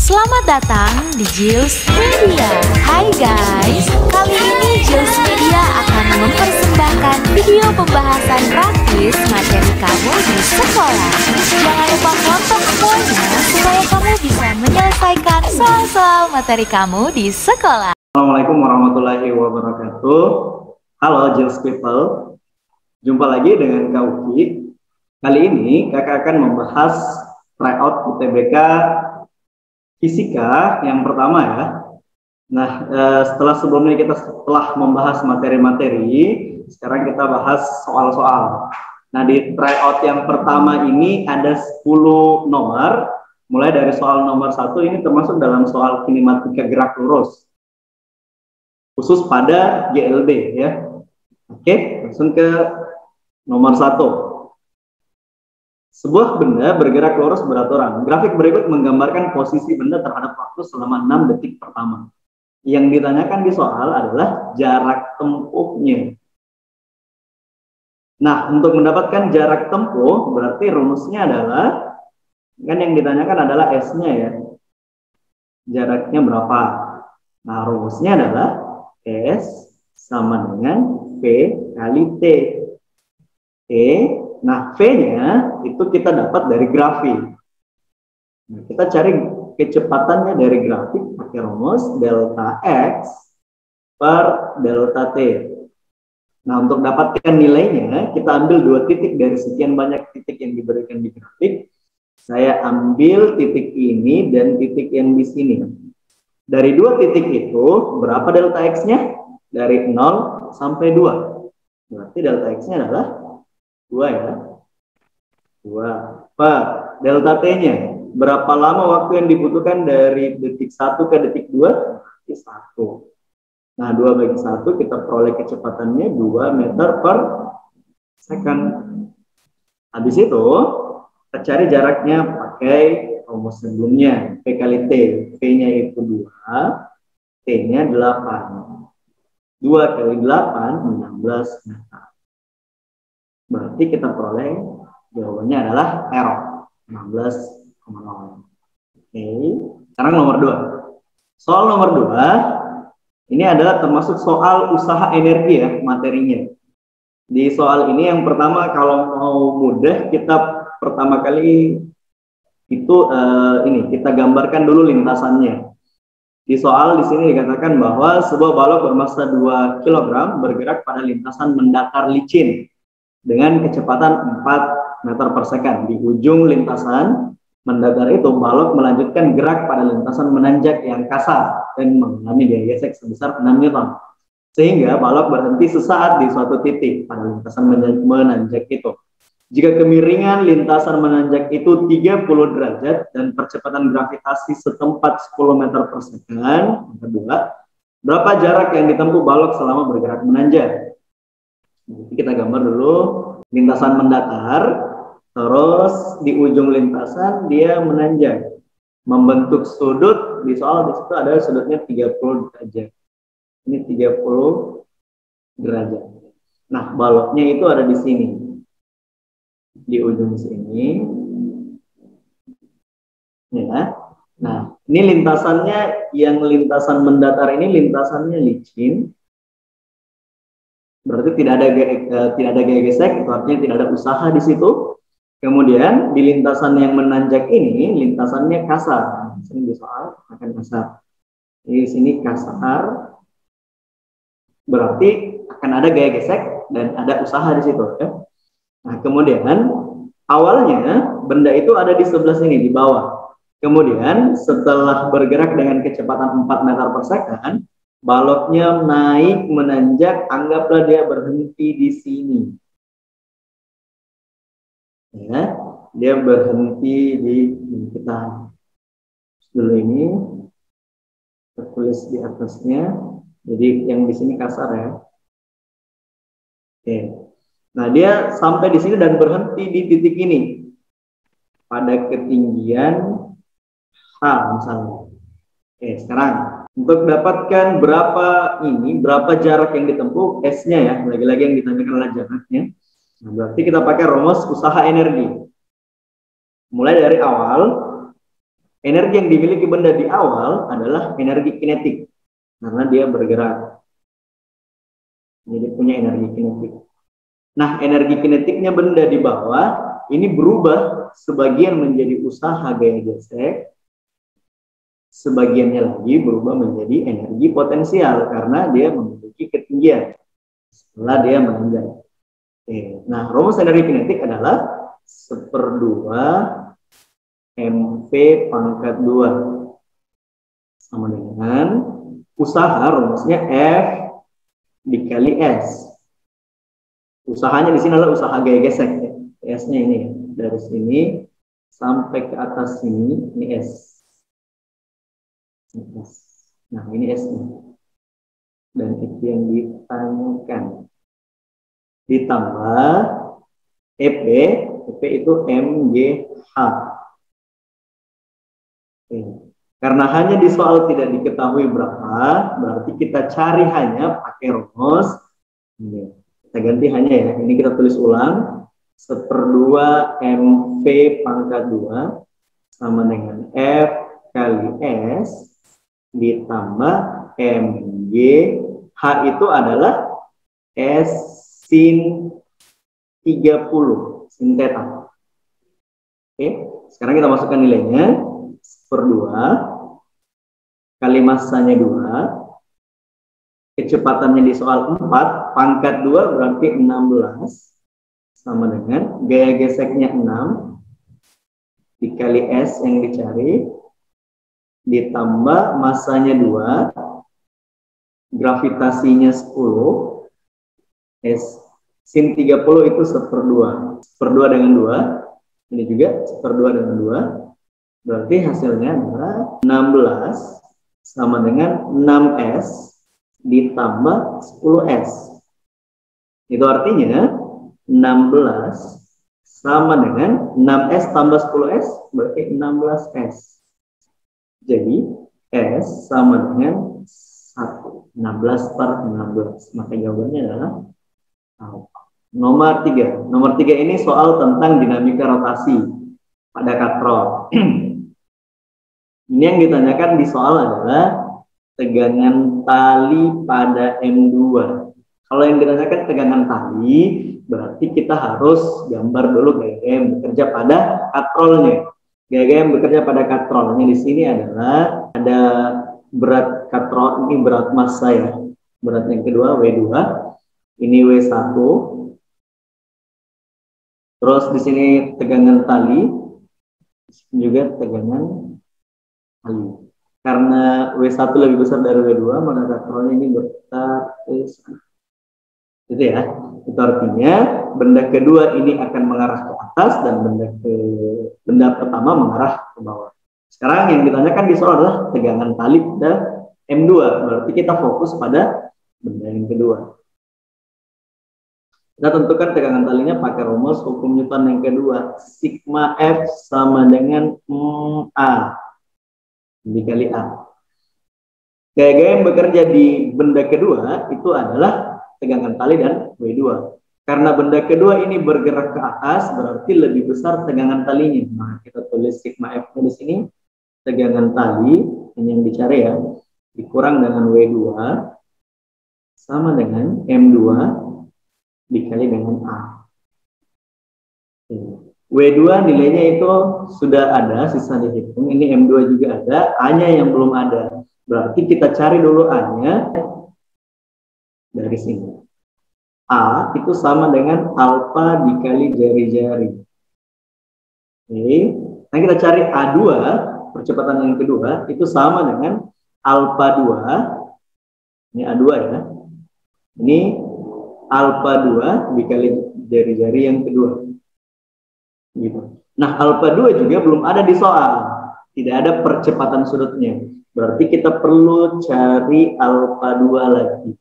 Selamat datang di Jils Media. Hai guys, kali ini Jils Media akan mempersembahkan video pembahasan praktis materi kamu di sekolah. Jangan lupa nonton semuanya supaya kamu bisa menyelesaikan soal-soal materi kamu di sekolah. Assalamualaikum warahmatullahi wabarakatuh. Halo Jils People, jumpa lagi dengan Kak Uki. Kali ini kakak akan membahas tryout UTBK Fisika yang pertama ya. Nah, sebelumnya kita membahas materi-materi, sekarang kita bahas soal-soal. Nah, di tryout yang pertama ini ada 10 nomor, mulai dari soal nomor 1 ini termasuk dalam soal kinematika gerak lurus, khusus pada GLB ya. Oke, langsung ke nomor 1. Sebuah benda bergerak lurus beraturan. Grafik berikut menggambarkan posisi benda terhadap waktu selama 6 detik pertama. Yang ditanyakan di soal adalah jarak tempuhnya. Nah, untuk mendapatkan jarak tempuh, berarti rumusnya adalah, kan yang ditanyakan adalah S-nya ya. Jaraknya berapa? Nah, rumusnya adalah S sama dengan V kali T. Nah, V-nya itu kita dapat dari grafik. Nah, kita cari kecepatannya dari grafik pakai rumus delta X per delta T. Nah, untuk dapatkan nilainya, kita ambil 2 titik dari sekian banyak titik yang diberikan di grafik. Saya ambil titik ini dan titik yang di sini. Dari 2 titik itu, berapa delta X-nya? Dari 0 sampai 2. Berarti delta X-nya adalah 2 ya. 2. Per delta T-nya. Berapa lama waktu yang dibutuhkan dari detik 1 ke detik 2? Berarti 1. Nah, 2 bagi 1 kita peroleh kecepatannya 2 meter per second. Habis itu, kita cari jaraknya pakai rumus sebelumnya. P kali T. P-nya itu 2, T-nya 8. 2 kali 8, 16 meter. Berarti kita peroleh jawabannya adalah error 16,0. Oke, sekarang nomor 2. Soal nomor 2 ini adalah termasuk soal usaha energi ya materinya. Di soal ini yang pertama, kalau mau mudah, kita pertama kali itu ini kita gambarkan dulu lintasannya. Di soal di sini dikatakan bahwa sebuah balok bermassa 2 kg bergerak pada lintasan mendatar licin dengan kecepatan 4 meter per second. Di ujung lintasan mendatar itu, balok melanjutkan gerak pada lintasan menanjak yang kasar dan mengalami gaya gesek sebesar 6 Newton. Sehingga balok berhenti sesaat di suatu titik pada lintasan menanjak itu. Jika kemiringan lintasan menanjak itu 30 derajat dan percepatan gravitasi setempat 10 meter per second, kedua, berapa jarak yang ditempuh balok selama bergerak menanjak? Kita gambar dulu lintasan mendatar, terus di ujung lintasan dia menanjak, membentuk sudut. Di soal di situ ada sudutnya 30 derajat. Ini 30 derajat. Nah, baloknya itu ada di sini, di ujung sini. Ya. Nah, ini lintasannya, yang lintasan mendatar ini lintasannya licin. Berarti tidak ada gaya gesek, itu artinya tidak ada usaha di situ. Kemudian di lintasan yang menanjak ini lintasannya kasar. Di sini di soal akan kasar. Di sini kasar, berarti akan ada gaya gesek dan ada usaha di situ. Ya? Nah, kemudian awalnya benda itu ada di sebelah sini di bawah. Kemudian setelah bergerak dengan kecepatan 4 meter per second, baloknya naik menanjak, anggaplah dia berhenti di sini. Ya, dia berhenti di kita dulu ini tertulis di atasnya. Jadi yang di sini kasar ya. Oke. Nah, dia sampai di sini dan berhenti di titik ini pada ketinggian H misalnya. Oke, sekarang untuk dapatkan berapa jarak yang ditempuh, S-nya ya, lagi-lagi yang ditanyakan adalah jaraknya. Nah, berarti kita pakai rumus usaha energi. Mulai dari awal, Energi yang dimiliki benda di awal adalah energi kinetik karena dia bergerak. Jadi punya energi kinetik. Nah, energi kinetiknya benda di bawah ini berubah sebagian menjadi usaha gaya gesek, sebagiannya lagi berubah menjadi energi potensial karena dia memiliki ketinggian setelah dia menanjak. Nah, rumus energi kinetik adalah 1/2 mv pangkat 2 sama dengan usaha, rumusnya F dikali S. Usahanya di sini adalah usaha gaya gesek ya. S-nya ini dari sini sampai ke atas sini, ini S. Nah, ini S-nya. Dan itu yang ditanyakan. Ditambah EP itu MGH. Karena hanya di soal tidak diketahui berapa, berarti kita cari hanya pakai rumus. Kita ganti hanya ya, ini kita tulis ulang. 1/2 MV pangkat 2 sama dengan F kali S ditambah MG. H itu adalah S sin 30 sin theta. Oke, sekarang kita masukkan nilainya. 1/2 kali masanya 2, kecepatannya di soal 4, pangkat 2 berarti 16 sama dengan gaya geseknya 6 dikali S yang dicari ditambah masanya 2, gravitasinya 10, S sin 30 itu 1/2. 1/2 dengan 2, ini juga 1/2 dengan 2, berarti hasilnya adalah 16 sama dengan 6S ditambah 10S. Itu artinya 16 sama dengan 6S tambah 10S berarti 16S. Jadi S sama dengan 1. 16/16. Maka jawabannya adalah nomor 3. Nomor 3 ini soal tentang dinamika rotasi pada katrol. Ini yang ditanyakan di soal adalah tegangan tali pada M2. Kalau yang ditanyakan tegangan tali, berarti kita harus gambar dulu gaya yang bekerja pada katrolnya. Gaya yang bekerja pada katrolnya di sini adalah ada berat katrol, ini berat massa ya. Berat yang kedua W2, ini W1. Terus di sini tegangan tali, juga tegangan tali. Karena W1 lebih besar dari W2, maka katrolnya ini berputar ke sana. Gitu ya. Itu artinya benda kedua ini akan mengarah ke atas dan benda pertama mengarah ke bawah. Sekarang yang ditanyakan di soal adalah tegangan tali pada M2. Berarti kita fokus pada benda yang kedua. Kita tentukan tegangan talinya pakai rumus hukum Newton yang kedua. Sigma F sama dengan A dikali A. Gaya yang bekerja di benda kedua itu adalah tegangan tali dan W2. Karena benda kedua ini bergerak ke atas, berarti lebih besar tegangan talinya. Nah, kita tulis sigma F di sini. Tegangan tali, ini yang dicari ya, dikurang dengan W2 sama dengan M2 dikali dengan A. W2 nilainya itu sudah ada, sisa dihitung. Ini M2 juga ada, A-nya yang belum ada. Berarti kita cari dulu A-nya dari sini. A itu sama dengan alfa dikali jari-jari. Oke. Nah, kita cari A2, percepatan yang kedua, itu sama dengan alfa 2. Ini A2 ya. Ini alfa 2 dikali jari-jari yang kedua. Gitu. Nah, alfa 2 juga belum ada di soal. Tidak ada percepatan sudutnya. Berarti kita perlu cari alfa 2 lagi.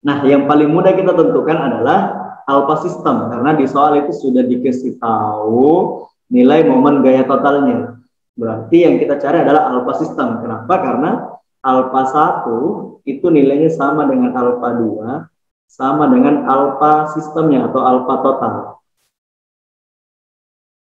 Nah, yang paling mudah kita tentukan adalah alfa sistem. Karena di soal itu sudah dikasih tahu nilai momen gaya totalnya. Berarti yang kita cari adalah alfa sistem. Kenapa? Karena alfa 1 itu nilainya sama dengan alfa 2, sama dengan alfa sistemnya atau alfa total.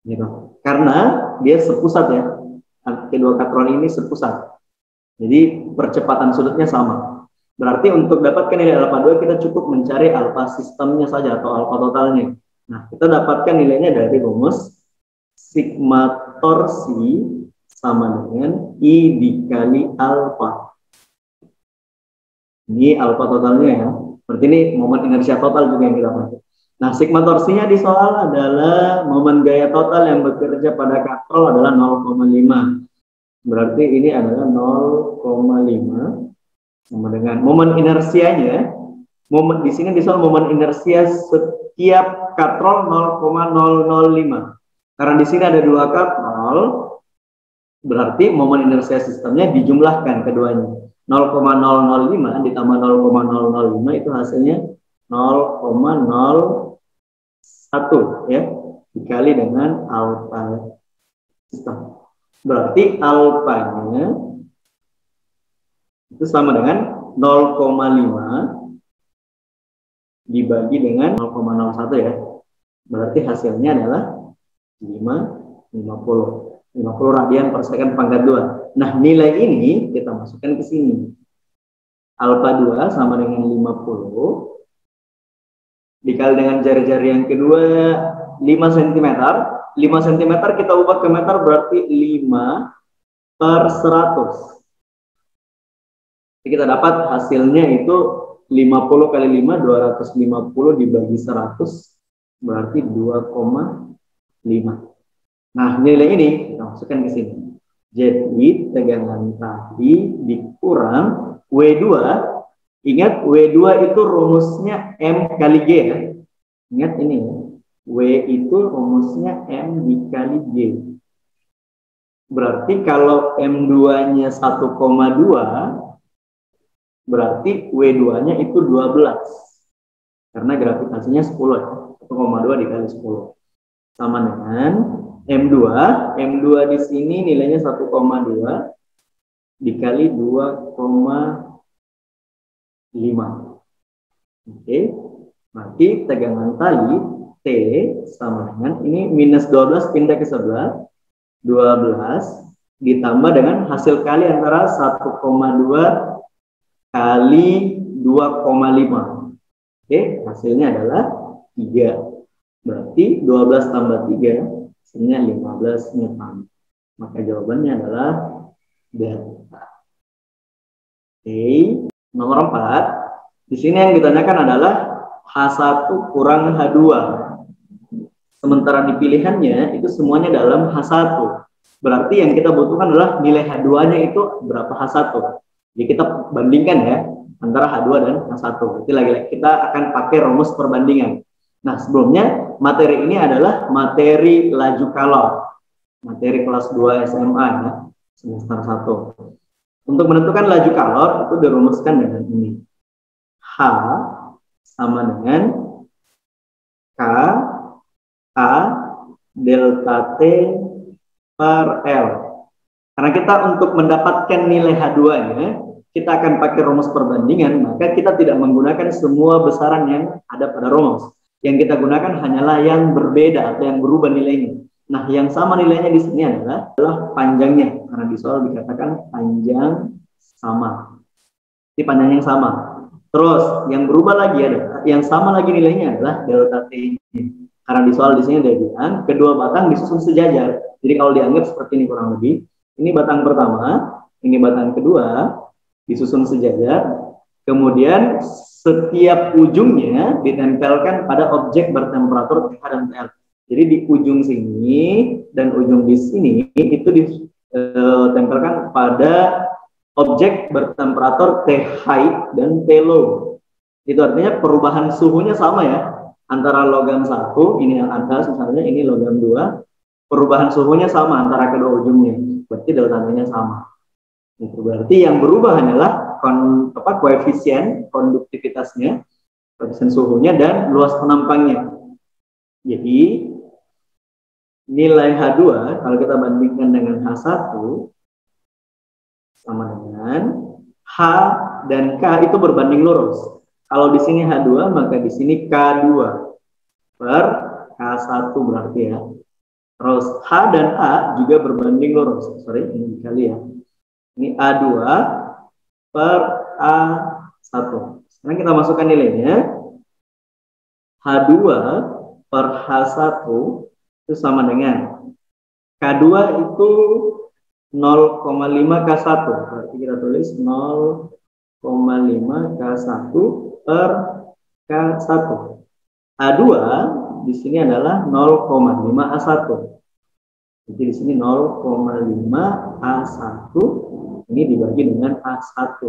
Gitu. Karena dia sepusat ya. kedua katron ini sepusat. Jadi percepatan sudutnya sama. Berarti untuk dapatkan nilai alfa 2 kita cukup mencari alfa sistemnya saja atau alfa totalnya. Nah, kita dapatkan nilainya dari rumus sigma torsi sama dengan I dikali alfa. Ini alfa totalnya ya. Berarti ini momen inersia total juga yang kita pakai. Nah, sigma torsinya di soal adalah momen gaya total yang bekerja pada katrol adalah 0,5. Berarti ini adalah 0,5 sama dengan momen inersianya. Momen di sini di soal momen inersia setiap katrol 0,005. Karena di sini ada dua katrol, berarti momen inersia sistemnya dijumlahkan keduanya. 0,005 ditambah 0,005 itu hasilnya 0,01 ya, dikali dengan alfa sistem. Berarti alfanya itu sama dengan 0,5 dibagi dengan 0,01 ya. Berarti hasilnya adalah 50 radian per second pangkat 2. Nah, nilai ini kita masukkan ke sini. Alfa 2 sama dengan 50 dikali dengan jari-jari yang kedua 5 cm. 5 cm kita ubah ke meter berarti 5/100. Jadi kita dapat hasilnya itu 50 kali 5, 250 dibagi 100 berarti 2,5. Nah, nilai ini kita masukkan ke sini. Jadi, tegangan tadi dikurang W2. Ingat, W2 itu rumusnya M kali G ya. Ingat ini ya. W itu rumusnya M dikali G. Berarti kalau M2-nya 1,2, berarti W2-nya itu 12. Karena gravitasinya 10 ya. 1,2 dikali 10. Sama dengan M2 di sini nilainya 1,2 dikali 2,5. Oke. Berarti tegangan tali T sama dengan ini minus 12 pindah ke sebelah 12 ditambah dengan hasil kali antara 1,2 kali 2,5. Oke, hasilnya adalah 3. Berarti 12 tambah 3 hasilnya 15 Newton. Maka jawabannya adalah delta. Oke, nomor 4. Di sini yang ditanyakan adalah H1 kurang H2. Sementara di pilihannya itu semuanya dalam H1. Berarti yang kita butuhkan adalah nilai H2-nya itu berapa H1. Jadi kita bandingkan ya antara H2 dan H1. Berarti lagi-lagi kita akan pakai rumus perbandingan. Nah, sebelumnya materi ini adalah materi laju kalor. Materi kelas 2 SMA ya, semester 1. Untuk menentukan laju kalor itu dirumuskan dengan ini. H sama dengan K A delta T per L. Karena kita untuk mendapatkan nilai H2-nya, kita akan pakai rumus perbandingan, maka kita tidak menggunakan semua besaran yang ada pada rumus. Yang kita gunakan hanyalah yang berbeda atau yang berubah nilainya. Nah, yang sama nilainya di sini adalah panjangnya. Karena di soal dikatakan panjang sama. Ini panjang yang sama. Terus, yang berubah lagi adalah, yang sama lagi nilainya adalah delta T. Karena di soal di sini dia bilang, kedua batang disusun sejajar. Jadi kalau dianggap seperti ini kurang lebih, ini batang pertama, ini batang kedua, disusun sejajar. Kemudian setiap ujungnya ditempelkan pada objek bertemperatur TH dan TL. Jadi di ujung sini dan ujung di sini itu ditempelkan pada objek bertemperatur T high dan T low. Itu artinya perubahan suhunya sama ya. Antara logam 1, ini yang atas misalnya, ini logam 2, perubahan suhunya sama antara kedua ujungnya. Berarti delta-nya sama. Itu berarti yang berubah hanyalah koefisien konduktivitasnya, koefisien suhunya, dan luas penampangnya. Jadi nilai H2 kalau kita bandingkan dengan H1 sama dengan H dan K itu berbanding lurus. Kalau di sini H2 maka di sini K2 per K1 berarti ya. Terus H dan A juga berbanding lurus. Sorry, ini dikali ya. Ini A2 per A1. Sekarang kita masukkan nilainya. H2 per H1 itu sama dengan K2 itu 0,5 K1. Berarti kita tulis 0,5 K1 per K1. A2 di sini adalah 0,5 A1. Jadi di sini 0,5 A1 ini dibagi dengan A1.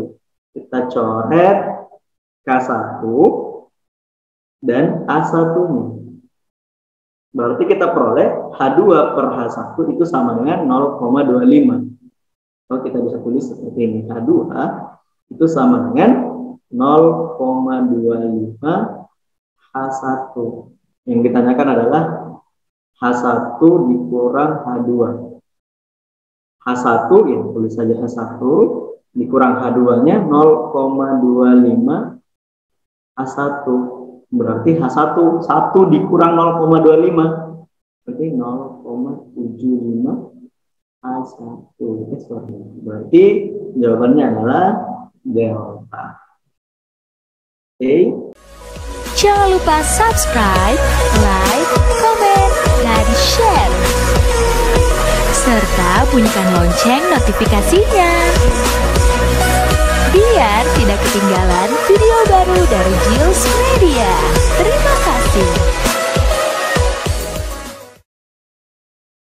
Kita coret K1 dan A1-nya. Berarti kita peroleh H2 per H1 itu sama dengan 0,25. Kalau kita bisa tulis seperti ini, H2 itu sama dengan 0,25 H1. Yang ditanyakan adalah H1 dikurang H2. H1, ya tulis saja H1, dikurang H2-nya 0,25 H1. Berarti H1, 1 dikurang 0,25. Berarti 0,75 H1. Berarti jawabannya adalah delta. Oke. Jangan lupa subscribe, like, komen, dan share. Serta bunyikan lonceng notifikasinya. Biar tidak ketinggalan video baru dari Jils Media. Terima kasih.